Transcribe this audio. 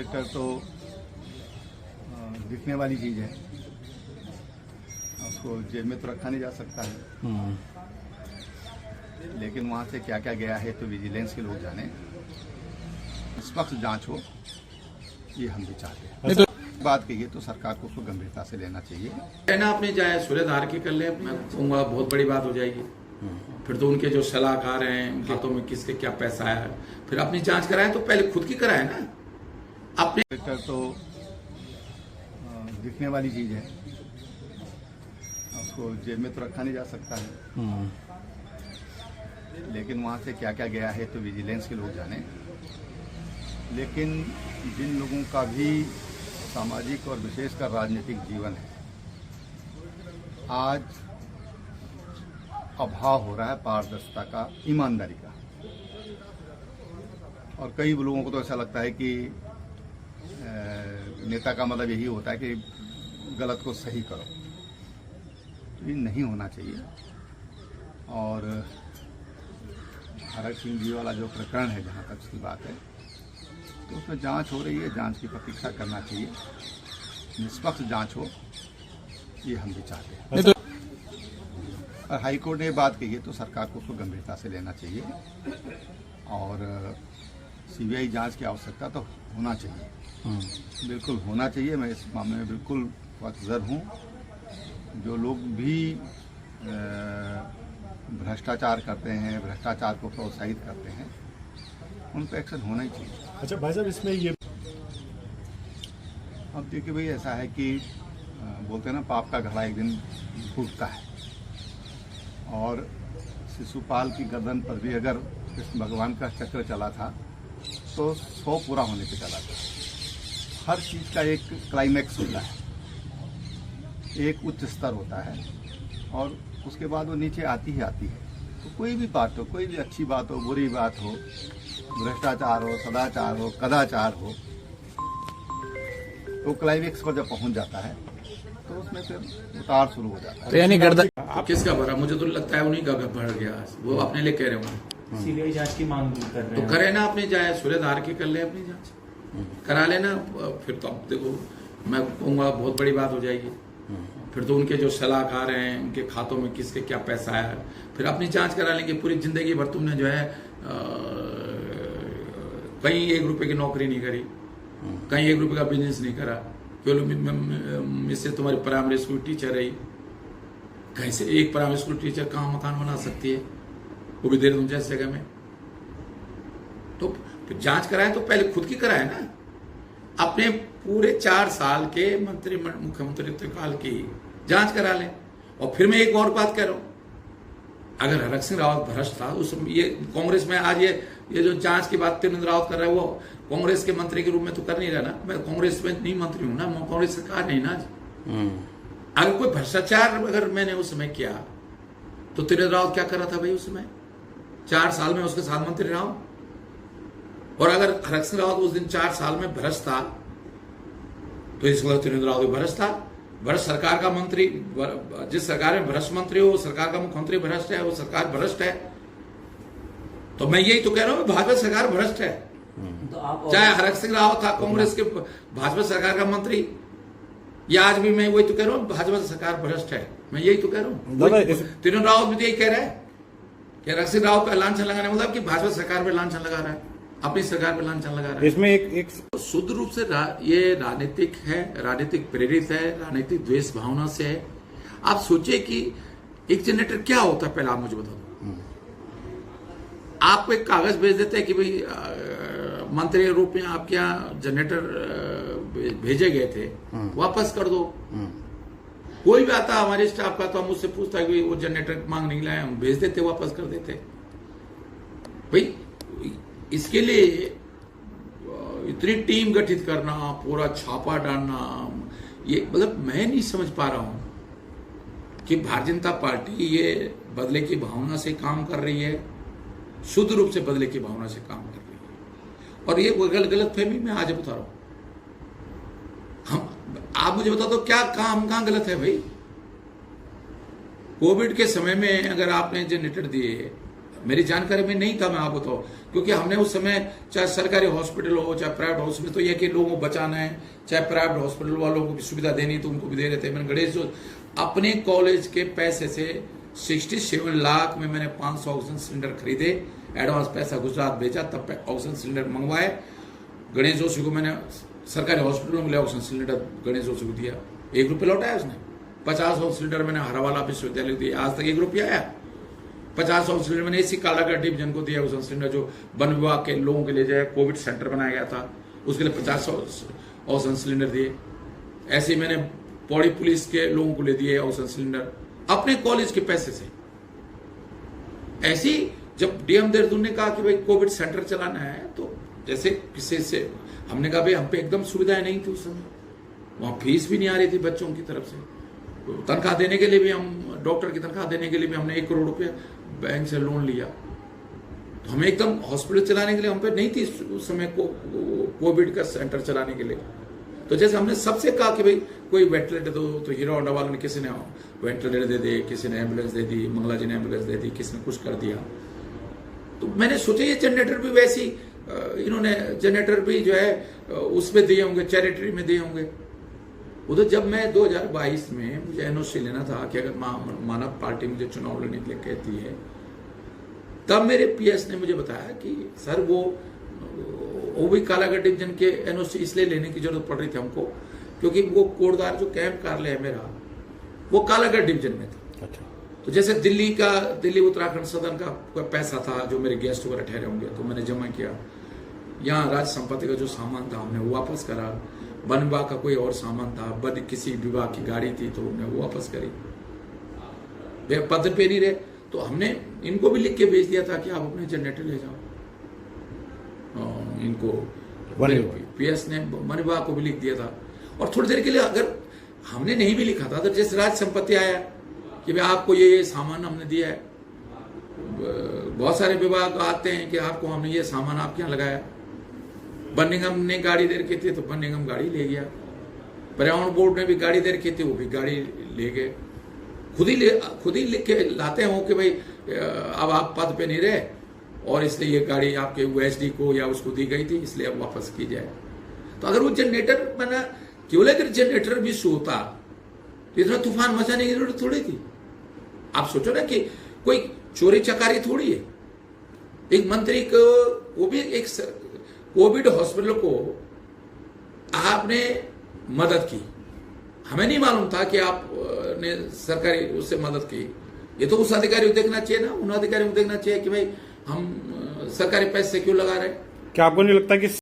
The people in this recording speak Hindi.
ट्रैक्टर तो दिखने वाली चीज है, उसको जेब में तो रखा नहीं जा सकता है, लेकिन वहां से क्या क्या गया है तो विजिलेंस के लोग जाने। निष्पक्ष जांच हो, ये हम भी चाहते हैं। बात कहिए तो सरकार को उसको गंभीरता से लेना चाहिए। कहना आपने चाहे सूर्यधार की कर ले, मैं कहूँगा बहुत बड़ी बात हो जाएगी। फिर तो उनके जो सलाहकार हैं, उनके हाथों में किसके क्या पैसा आया, फिर अपनी जांच कराएं तो पहले खुद की कराएं ना। अपने ट्रैक्टर तो दिखने वाली चीज है, उसको जेब में तो रखा नहीं जा सकता है, लेकिन वहां से क्या क्या गया है तो विजिलेंस के लोग जाने। लेकिन जिन लोगों का भी सामाजिक और विशेषकर राजनीतिक जीवन है, आज अभाव हो रहा है पारदर्शिता का, ईमानदारी का। और कई लोगों को तो ऐसा लगता है कि नेता का मतलब यही होता है कि गलत को सही करो। ये नहीं होना चाहिए। और हरक सिंह जी वाला जो प्रकरण है, जहाँ तक उसकी बात है, तो उसमें जांच हो रही है, जांच की प्रतीक्षा करना चाहिए। निष्पक्ष जांच हो, ये हम भी चाहते हैं। और हाईकोर्ट ने ये बात कही है तो सरकार को उसको गंभीरता से लेना चाहिए और सीबीआई जांच की आवश्यकता तो होना चाहिए, बिल्कुल होना चाहिए। मैं इस मामले में बिल्कुल वाकफर हूँ। जो लोग भी भ्रष्टाचार करते हैं, भ्रष्टाचार को प्रोत्साहित करते हैं, उन पर एक्शन होना ही चाहिए। अच्छा भाई साहब, इसमें ये अब देखिए भाई, ऐसा है कि बोलते हैं ना, पाप का घड़ा एक दिन फूटता है। और शिशुपाल की गर्दन पर भी अगर कृष्ण भगवान का चक्र चला था तो 100 पूरा होने पे चला था। हर चीज का एक क्लाइमैक्स होता है, एक उच्च स्तर होता है, और उसके बाद वो नीचे आती ही आती है। तो कोई भी बात हो, कोई भी अच्छी बात हो, बुरी बात हो, भ्रष्टाचार हो, सदाचार हो, कदाचार हो, तो क्लाइमैक्स पर जब पहुंच जाता है तो उसमें फिर उतार शुरू हो जाता है। तो यानी गर्दन किसका भरा? मुझे तो लगता है उन्हीं का भर गया। वो अपने लिए कह रहे होंगे। सीबीआई जांच की मांग कर रहे तो हैं। करे ना, अपनी जाए सूर्यधार की कर ले, अपनी जांच करा लेना। फिर तो अब देखो, मैं कहूँगा बहुत बड़ी बात हो जाएगी। फिर तो उनके जो सलाहकार हैं, उनके खातों में किसके क्या पैसा आया, फिर अपनी जांच करा लेंगे। पूरी जिंदगी भर तुमने जो है कहीं 1 रुपए की नौकरी नहीं करी, कहीं 1 रुपए का बिजनेस नहीं करा, केवल इससे तुम्हारी प्राइमरी स्कूल टीचर रही। कहीं से एक प्राइमरी स्कूल टीचर कहाँ मकान बना सकती है, वो भी देहरादून जैसी जगह में। तो फिर जांच कराएं तो पहले खुद की कराएं ना। अपने पूरे 4 साल के मुख्यमंत्रित्व काल की जांच करा लें। और फिर मैं एक और बात कह रहा हूं, अगर हरक सिंह रावत भ्रष्ट था, उस ये कांग्रेस में आज ये जो जांच की बात त्रिवेंद्र रावत कर रहा है, वो कांग्रेस के मंत्री के रूप में तो कर नहीं रहा ना। मैं कांग्रेस में नहीं मंत्री हूं ना, मैं कांग्रेस सरकार नहीं ना। अगर कोई भ्रष्टाचार अगर मैंने उस समय किया तो त्रिवेंद्र रावत क्या कर रहा था भाई उस समय? 4 साल में उसके साथ मंत्री रहा हूं। और अगर हरक सिंह रावत उस दिन 4 साल में भ्रष्ट था, तो इस वक्त त्रिवेंद्र रावत भी भ्रष्ट था। भ्रष्ट सरकार का मंत्री, जिस सरकार में भ्रष्ट मंत्री हो, सरकार का मुख्यमंत्री भ्रष्ट है, वो सरकार भ्रष्ट है। तो मैं यही तो कह रहा हूं, भाजपा सरकार भ्रष्ट है। तो चाहे हरक सिंह रावत था कांग्रेस के भाजपा सरकार का मंत्री, या आज भी मैं वही तो कह रहा हूं, भाजपा सरकार भ्रष्ट है। मैं यही तो कह रहा हूं। त्रिवेंद्र रावत भी तो यही कह रहा है कि हरक सिंह रावत का लांछन लगाने मतलब कि भाजपा सरकार पे लांछन लगा रहा है, अपनी सरकार पे लांछन लगा रहा है। इसमें एक शुद्ध रूप से ये राजनीतिक है, राजनीतिक प्रेरित है, राजनीतिक द्वेष भावना से है। आप सोचिए कि एक जनरेटर क्या होता है, पहले आप मुझे बता दो। आपको एक कागज भेज देते हैं कि भाई मंत्री के रूप में आपके यहाँ जनरेटर भेजे गए थे, वापस कर दो। कोई भी आता हमारे स्टाफ का तो हम उससे पूछता है कि वो जनरेटर मांग नहीं लाए, हम भेज देते, वापस कर देते। भाई इसके लिए इतनी टीम गठित करना, पूरा छापा डालना, ये मतलब मैं नहीं समझ पा रहा हूं कि भारतीय जनता पार्टी ये बदले की भावना से काम कर रही है, शुद्ध रूप से बदले की भावना से काम कर रही है। और ये गलत फहमी मैं आज बता रहा हूं। आप मुझे बता दो क्या कहां गलत है भाई? कोविड के समय में अगर आपने जनरेटर दिए, मेरी जानकारी में नहीं था, मैं आप बताऊं, क्योंकि हमने उस समय चाहे सरकारी हॉस्पिटल हो चाहे प्राइवेट हॉस्पिटल, तो यह कि लोगों को बचाना है, चाहे प्राइवेट हॉस्पिटल वालों को भी सुविधा देनी तो उनको भी दे रहे थे। मैंने गणेश जो अपने कॉलेज के पैसे से 67 लाख में मैंने 500 ऑक्सीजन सिलेंडर खरीदे, एडवांस पैसा गुजरात भेजा, तब ऑक्सीजन सिलेंडर मंगवाए। गणेश जोशी को मैंने सरकारी हॉस्पिटल में ऑक्सीजन सिलेंडर गणेश जोशी को दिया, 1 रुपये लौटाया उसने। 50 ऑक्सीजन सिलेंडर मैंने हरावाला विश्वविद्यालय को दिया, आज तक 1 रुपया आया। 50 ऑक्सीजन सिलेंडर मैंने इसी कालाघाट डिवीजन को दिया ऑक्सीजन सिलेंडर, जो वन विभाग के लोगों के लिए जो है कोविड सेंटर बनाया गया था, उसके लिए 50 ऑक्सीजन सिलेंडर दिए। ऐसे ही मैंने पौड़ी पुलिस के लोगों को ले दिए ऑक्सीजन सिलेंडर अपने कॉलेज के पैसे से। ऐसी जब डीएम देहरादून ने कहा कि भाई कोविड सेंटर चलाना है, तो जैसे किसी से हमने कहा भाई हम पे एकदम सुविधाएं नहीं थी उस समय, वहां फीस भी नहीं आ रही थी बच्चों की तरफ से, तो तनख्वाह देने के लिए भी हम, डॉक्टर की तनख्वाह देने के लिए भी हमने 1 करोड़ रुपया बैंक से लोन लिया। तो हमें एकदम हॉस्पिटल चलाने के लिए हम पे नहीं थी उस समय कोविड का सेंटर चलाने के लिए। तो जैसे हमने सबसे कहा कि भाई कोई वेंटिलेटर दो, तो हीरो होंडा वालों ने किसी ने वेंटिलेटर दे दे, किसी ने एम्बुलेंस दे दी, मंगला जी ने एम्बुलेंस दे दी, किसी ने कुछ कर दिया। तो मैंने सोचा ये जनरेटर भी वैसी, इन्होंने जनरेटर भी जो है उसमें दिए होंगे, चैरिटी में दिए होंगे। उधर जब मैं 2022 में मुझे एनओसी लेना था कि अगर मानव पार्टी मुझे चुनाव लड़ने के लिए कहती है, तब मेरे पीएस ने मुझे बताया कि सर वो भी कालाघाट डिवीजन के एनओसी इसलिए लेने की जरूरत पड़ रही थी हमको, क्योंकि वो कोटद्वार जो कैंप कार्यालय है मेरा, वो कालाघाट डिवीजन में था। अच्छा। तो जैसे दिल्ली उत्तराखंड सदन का कोई पैसा था जो मेरे गेस्ट वगैरह ठहरे होंगे, तो मैंने जमा किया। यहाँ राज्य संपत्ति का जो सामान था हमने वो वापस करा। वन विभाग का कोई और सामान था, किसी विभाग की गाड़ी थी तो हमने वो वापस करी। वे पद पे नहीं रहे तो हमने इनको भी लिख के भेज दिया था कि आप अपने जनरेटर ले जाओ। इनको पीएस ने वन विभाग को भी लिख दिया था। और थोड़ी देर के लिए अगर हमने नहीं भी लिखा था, तो जैसे राज्य संपत्ति आया कि भाई आपको ये सामान हमने दिया है, बहुत सारे विभाग आते हैं कि आपको हमने ये सामान आपके यहाँ लगाया। वन निगम ने गाड़ी दे रखी थी तो वन निगम गाड़ी ले गया, पर्यावरण बोर्ड ने भी गाड़ी दे रखी थी, वो भी गाड़ी ले गए। खुद ही लिख के लाते हो कि भाई अब आप पद पे नहीं रहे और इसलिए ये गाड़ी आपके यूएसडी को या उसको दी गई थी, इसलिए अब वापस की जाए। तो अगर वो जनरेटर बना, केवल अगर जनरेटर भी होता तो इतना तूफान मचाने की जरूरत थोड़ी थी। आप सोचो ना कि कोई चोरी चकारी थोड़ी है। एक मंत्री को, वो भी एक कोविड हॉस्पिटल को आपने मदद की, हमें नहीं मालूम था कि आपने सरकारी उससे मदद की। ये तो उस अधिकारी को देखना चाहिए ना, उन अधिकारियों को देखना चाहिए कि भाई हम सरकारी पैसे क्यों लगा रहे हैं। क्या आपको नहीं लगता कि